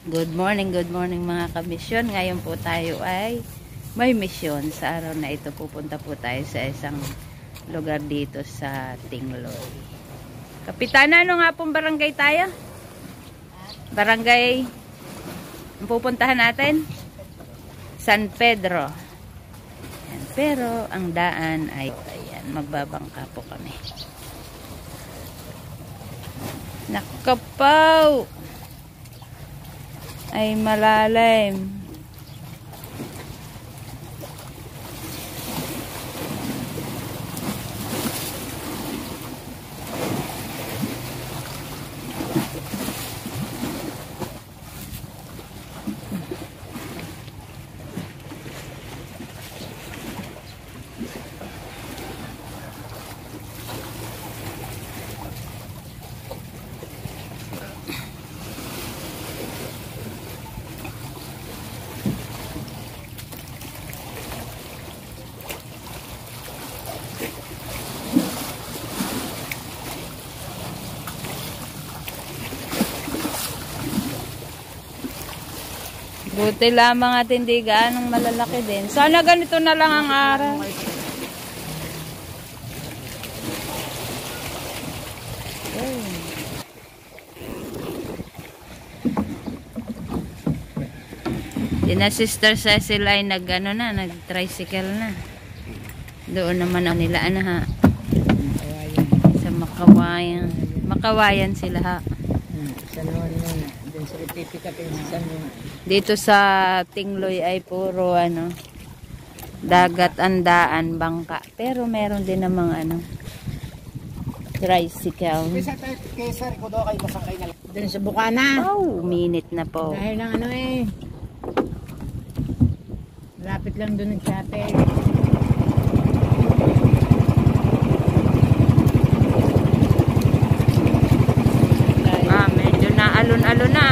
Good morning mga kamisyon. Ngayon po tayo ay may misyon. Sa araw na ito pupunta po tayo sa isang lugar dito sa Tingloy. Kapitana, ano nga pong barangay tayo? Barangay ang pupuntahan natin? San Pedro. Ayan. Pero ang daan ay ayan, magbabangka po kami. Nakapaw! Ay malalim. Buti lamang at hindi gaanong malalaki din. Sana ganito na lang ang araw. Sina Sister Cecil ay nag-tricycle na. Doon naman ang nila ha. Sa Makawayan. Makawayan sila ha. Dito sa Tingloy ay puro dagat, andaan, bangka. Pero meron din namang tricycle. Doon sa Bukana. Oh, minute na po. Dahil lang lapit lang doon ng chapel. Medyo na alon-alon na.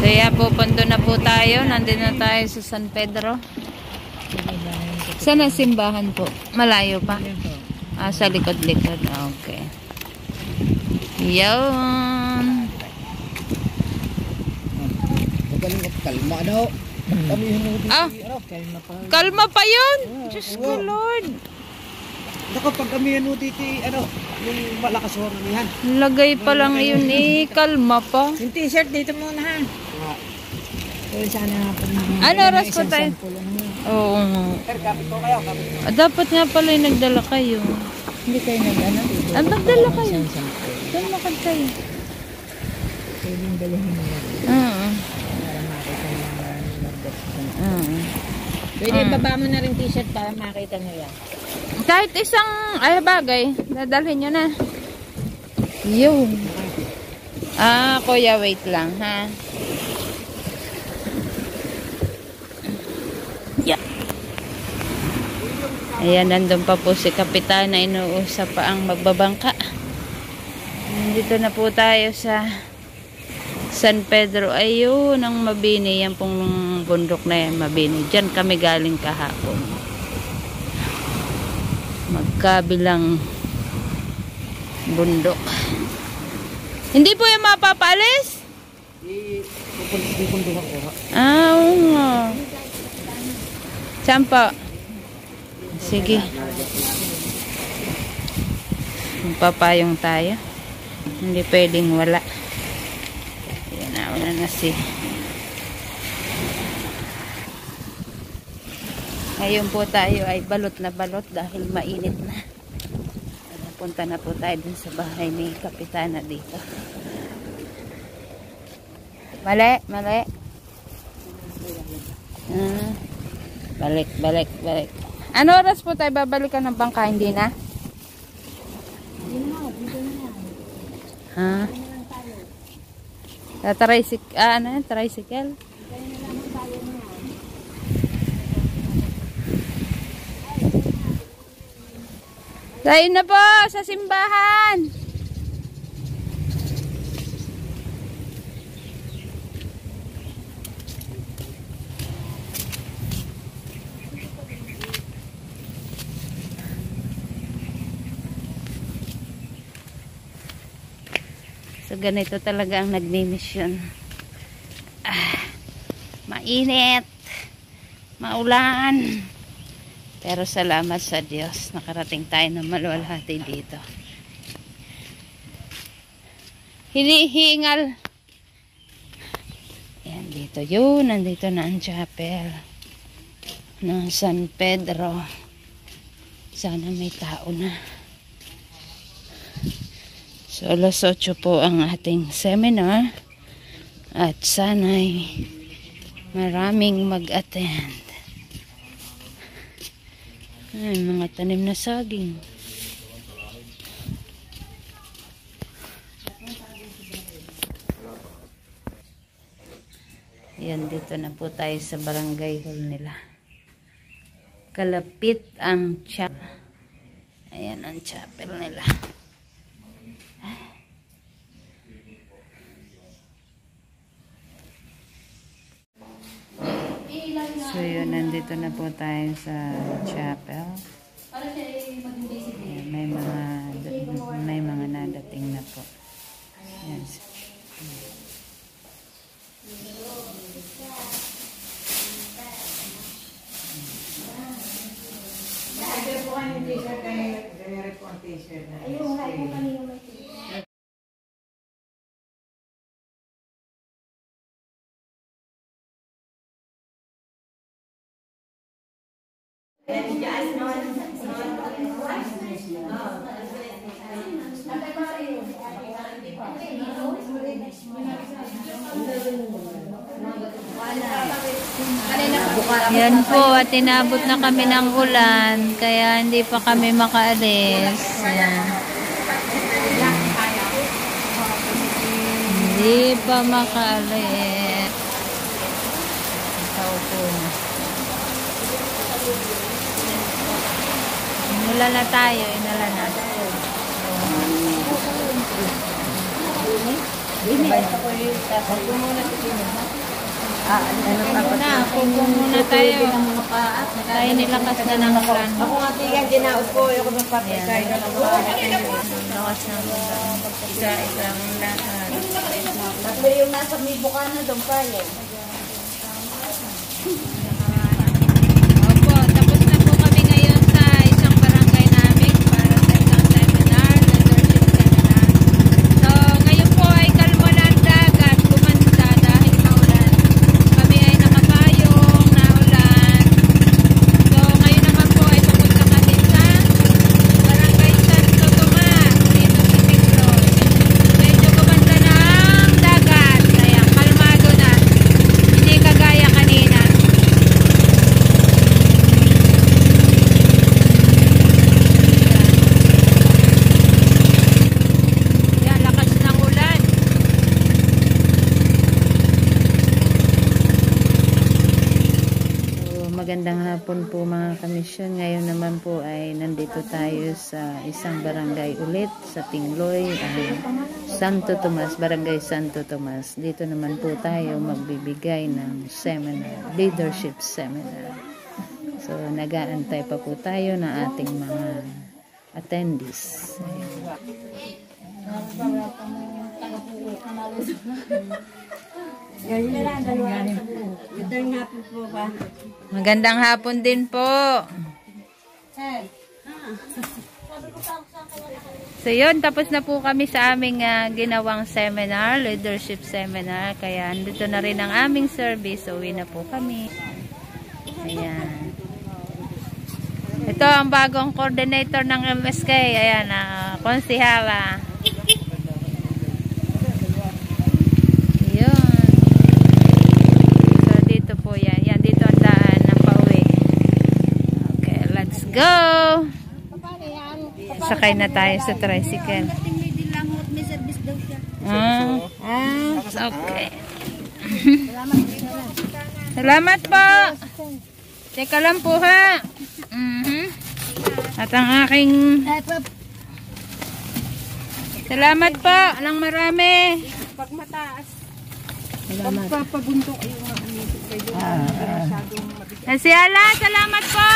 Kaya pupunto na po tayo. Nandun na tayo sa San Pedro. Saan ang simbahan po? Malayo pa? Sa likod-likod. Okay. Yun. Kalma daw. Kalma pa yun. Diyos ko Lord. Naku, pag kami dito, yung malakas ho yan. Lagay pa lang yun kalma pa. Yung t-shirt dito muna ha. Sana ano oras po tayo? Oo. Kapit ko kayo. Dapat nga pala yung nagdala kayo. Hindi kayo magdala kayo. Doon makad kayo. Pwedeng dalahin nila. Oo. Para makita yung Pwede baba mo na rin t-shirt para makita nyo yan. Kahit isang, ay bagay, dadalhin nyo na. Yun. Kuya, wait lang, ha? Yeah. Ayan, nandun pa po si Kapitana, inuusap pa ang magbabangka. Dito na po tayo sa San Pedro. Ayun, ang Mabini. Yan pong bundok na yan, Mabini. Diyan kami galing kahapon. Magkabilang bundok. Hindi po yung mapapaalis? Pupunduhan ko ha. Oo nga. Saan po? Sige. Magpapayong tayo. Hindi pwedeng wala. Ayan na, wala na si. Ngayon po tayo ay balot na balot dahil mainit na. Punta na po tayo dun sa bahay ni Kapitana dito. Mali, mali. Balik, balik, balik. Ano oras po tayo babalikan ng bangka? Hindi na? Ha? Tricycle? Tricycle? Tayo na po sa simbahan. So ganito talaga ang nagmi-mission. Mainit, maulan. Pero salamat sa Diyos, nakarating tayo ng maluwalhati dito. Hinihingal. Yan dito yun, nandito na ang chapel ng San Pedro. Sana may tao na. So alas 8 po ang ating seminar at sana'y maraming mag-attend. Ay, mga tanim na saging. Yan, dito na po tayo sa barangay hall nila. Kalapit ang chapel. Ayan ang chapel nila. So yun, nandito na po tayo sa chapel. Ayan, may mga nadating na po. Ayan. Yan po, at inabot na kami ng ulan, kaya hindi pa kami makaalis. Yan. Hindi pa makaalis. Kaupo na. Inula na tayo, inala na. Pupo muna tayo. Tayo nilakas na ng ulan. Ako nga tigan, dinaot ko. Ako magpapasay na lang. Lakas ng ulan. Isa-isang lahat. Tatlo yung nasa may bukana doon pa yun. Opo, tapos na po kami ngayon sa isang barangay namin para sa isang seminar, leadership seminar. So, ngayon po ay kalma na ang dagat, gumanda dahil maulan. Kami ay nakapayong, naulan. So, ngayon naman po ay pupunta kami sa barangay Santo Tomas, dito sa Tingloy. Medyo gumanda na ang dagat, kaya kalmado na. Hindi kagaya kanina. Magandang hapon po mga kamisyon. Ngayon naman po ay nandito tayo sa isang barangay ulit sa Tingloy, Santo Tomas, Barangay Santo Tomas. Dito naman po tayo magbibigay ng seminar, leadership seminar. So nag-aantay pa po tayo ng ating mga attendees. Magandang hapon din po. So yun, tapos na po kami sa aming ginawang seminar, leadership seminar. Kaya dito na rin ang aming service. Uwi na po kami. Ayan. Ito ang bagong coordinator ng MSK. Ayan, konsihala. Go! Sakay na tayo sa tricycle. Okay. Salamat po. Teka lang po ha. At ang aking salamat po. Alang marami. Pag mataas. Salamat. Pagpapagundok yung Si Ala, salamat po.